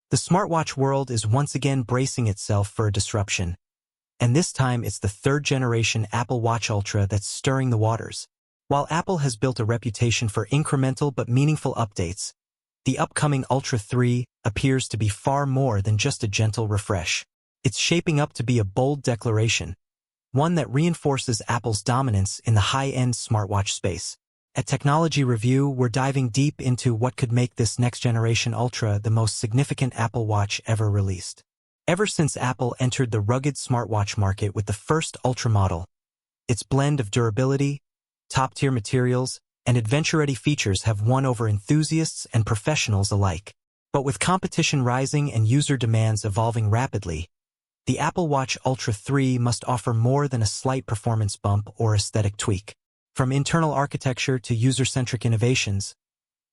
The smartwatch world is once again bracing itself for a disruption, and this time it's the third-generation Apple Watch Ultra that's stirring the waters. While Apple has built a reputation for incremental but meaningful updates, the upcoming Ultra 3 appears to be far more than just a gentle refresh. It's shaping up to be a bold declaration, one that reinforces Apple's dominance in the high-end smartwatch space. At Technology Review, we're diving deep into what could make this next-generation Ultra the most significant Apple Watch ever released. Ever since Apple entered the rugged smartwatch market with the first Ultra model, its blend of durability, top-tier materials, and adventure-ready features have won over enthusiasts and professionals alike. But with competition rising and user demands evolving rapidly, the Apple Watch Ultra 3 must offer more than a slight performance bump or aesthetic tweak. From internal architecture to user-centric innovations,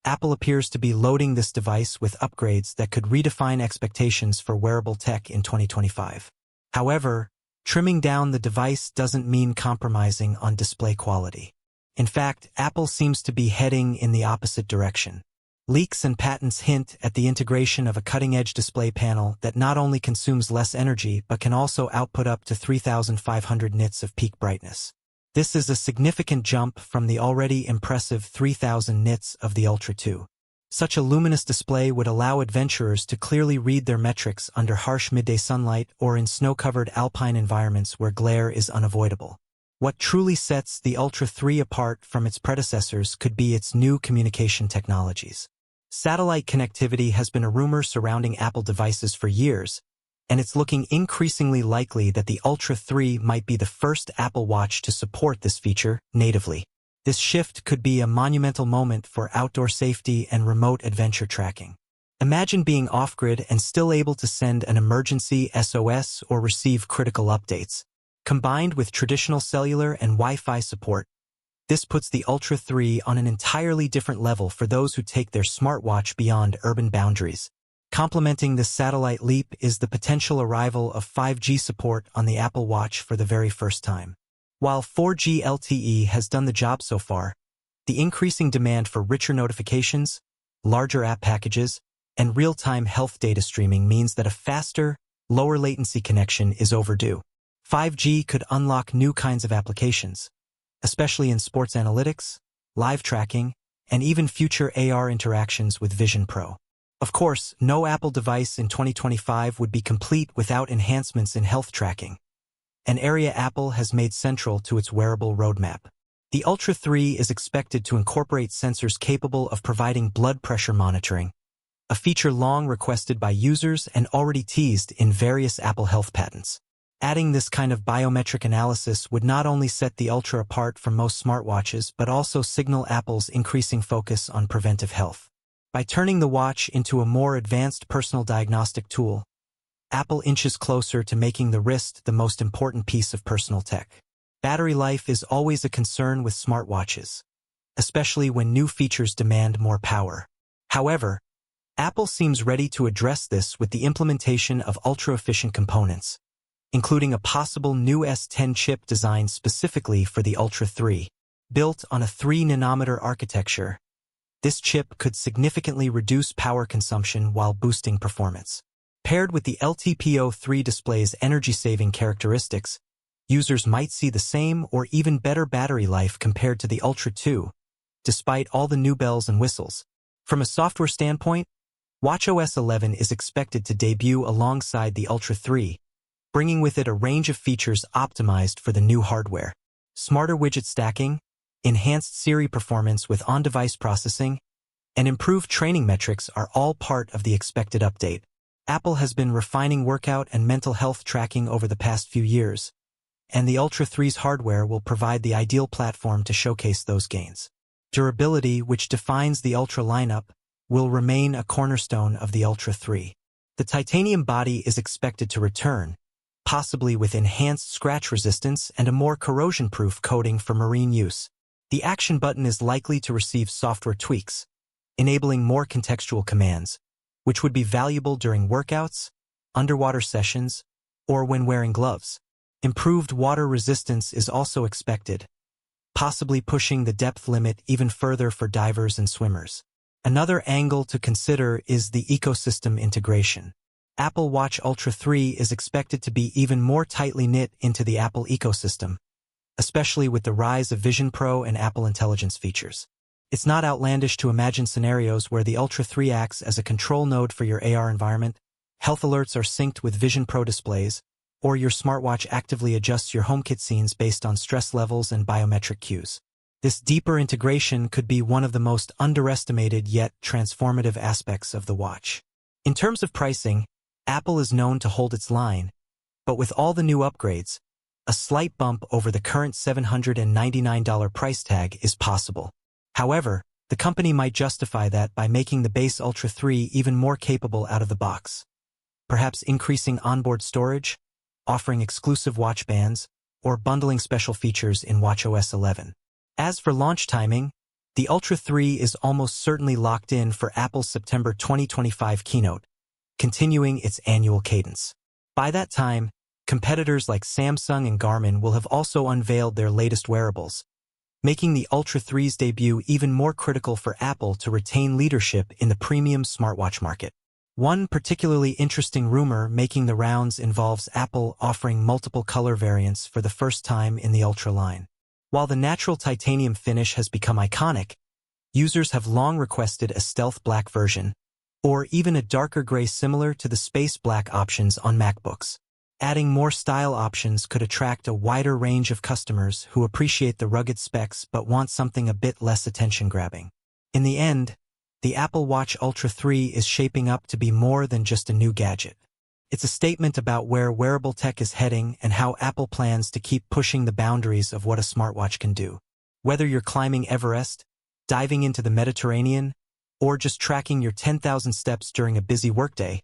Apple appears to be loading this device with upgrades that could redefine expectations for wearable tech in 2025. However, trimming down the device doesn't mean compromising on display quality. In fact, Apple seems to be heading in the opposite direction. Leaks and patents hint at the integration of a cutting-edge display panel that not only consumes less energy but can also output up to 3,500 nits of peak brightness. This is a significant jump from the already impressive 3,000 nits of the Ultra 2. Such a luminous display would allow adventurers to clearly read their metrics under harsh midday sunlight or in snow-covered alpine environments where glare is unavoidable. What truly sets the Ultra 3 apart from its predecessors could be its new communication technologies. Satellite connectivity has been a rumor surrounding Apple devices for years, and it's looking increasingly likely that the Ultra 3 might be the first Apple Watch to support this feature natively. This shift could be a monumental moment for outdoor safety and remote adventure tracking. Imagine being off-grid and still able to send an emergency SOS or receive critical updates. Combined with traditional cellular and Wi-Fi support, this puts the Ultra 3 on an entirely different level for those who take their smartwatch beyond urban boundaries. Complementing this satellite leap is the potential arrival of 5G support on the Apple Watch for the very first time. While 4G LTE has done the job so far, the increasing demand for richer notifications, larger app packages, and real-time health data streaming means that a faster, lower latency connection is overdue. 5G could unlock new kinds of applications, especially in sports analytics, live tracking, and even future AR interactions with Vision Pro. Of course, no Apple device in 2025 would be complete without enhancements in health tracking, an area Apple has made central to its wearable roadmap. The Ultra 3 is expected to incorporate sensors capable of providing blood pressure monitoring, a feature long requested by users and already teased in various Apple Health patents. Adding this kind of biometric analysis would not only set the Ultra apart from most smartwatches but also signal Apple's increasing focus on preventive health. By turning the watch into a more advanced personal diagnostic tool, Apple inches closer to making the wrist the most important piece of personal tech. Battery life is always a concern with smartwatches, especially when new features demand more power. However, Apple seems ready to address this with the implementation of ultra-efficient components, including a possible new S10 chip designed specifically for the Ultra 3. Built on a 3-nanometer architecture, this chip could significantly reduce power consumption while boosting performance. Paired with the LTPO3 display's energy-saving characteristics, users might see the same or even better battery life compared to the Ultra 2, despite all the new bells and whistles. From a software standpoint, watchOS 11 is expected to debut alongside the Ultra 3, bringing with it a range of features optimized for the new hardware. Smarter widget stacking, enhanced Siri performance with on-device processing, and improved training metrics are all part of the expected update. Apple has been refining workout and mental health tracking over the past few years, and the Ultra 3's hardware will provide the ideal platform to showcase those gains. Durability, which defines the Ultra lineup, will remain a cornerstone of the Ultra 3. The titanium body is expected to return, possibly with enhanced scratch resistance and a more corrosion-proof coating for marine use. The action button is likely to receive software tweaks, enabling more contextual commands, which would be valuable during workouts, underwater sessions, or when wearing gloves. Improved water resistance is also expected, possibly pushing the depth limit even further for divers and swimmers. Another angle to consider is the ecosystem integration. Apple Watch Ultra 3 is expected to be even more tightly knit into the Apple ecosystem, especially with the rise of Vision Pro and Apple Intelligence features. It's not outlandish to imagine scenarios where the Ultra 3 acts as a control node for your AR environment, health alerts are synced with Vision Pro displays, or your smartwatch actively adjusts your HomeKit scenes based on stress levels and biometric cues. This deeper integration could be one of the most underestimated yet transformative aspects of the watch. In terms of pricing, Apple is known to hold its line, but with all the new upgrades, a slight bump over the current $799 price tag is possible. However, the company might justify that by making the base Ultra 3 even more capable out of the box. Perhaps increasing onboard storage, offering exclusive watch bands, or bundling special features in watchOS 11. As for launch timing, the Ultra 3 is almost certainly locked in for Apple's September 2025 keynote, continuing its annual cadence. By that time, competitors like Samsung and Garmin will have also unveiled their latest wearables, making the Ultra 3's debut even more critical for Apple to retain leadership in the premium smartwatch market. One particularly interesting rumor making the rounds involves Apple offering multiple color variants for the first time in the Ultra line. While the natural titanium finish has become iconic, users have long requested a stealth black version, or even a darker gray similar to the space black options on MacBooks. Adding more style options could attract a wider range of customers who appreciate the rugged specs but want something a bit less attention-grabbing. In the end, the Apple Watch Ultra 3 is shaping up to be more than just a new gadget. It's a statement about where wearable tech is heading and how Apple plans to keep pushing the boundaries of what a smartwatch can do. Whether you're climbing Everest, diving into the Mediterranean, or just tracking your 10,000 steps during a busy workday,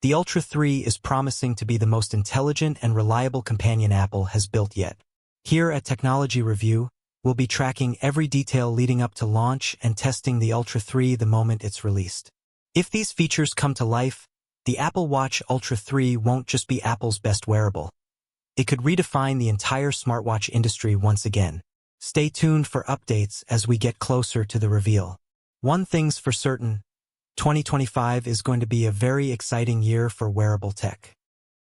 the Ultra 3 is promising to be the most intelligent and reliable companion Apple has built yet. Here at Technology Review, we'll be tracking every detail leading up to launch and testing the Ultra 3 the moment it's released. If these features come to life, the Apple Watch Ultra 3 won't just be Apple's best wearable. It could redefine the entire smartwatch industry once again. Stay tuned for updates as we get closer to the reveal. One thing's for certain, 2025 is going to be a very exciting year for wearable tech.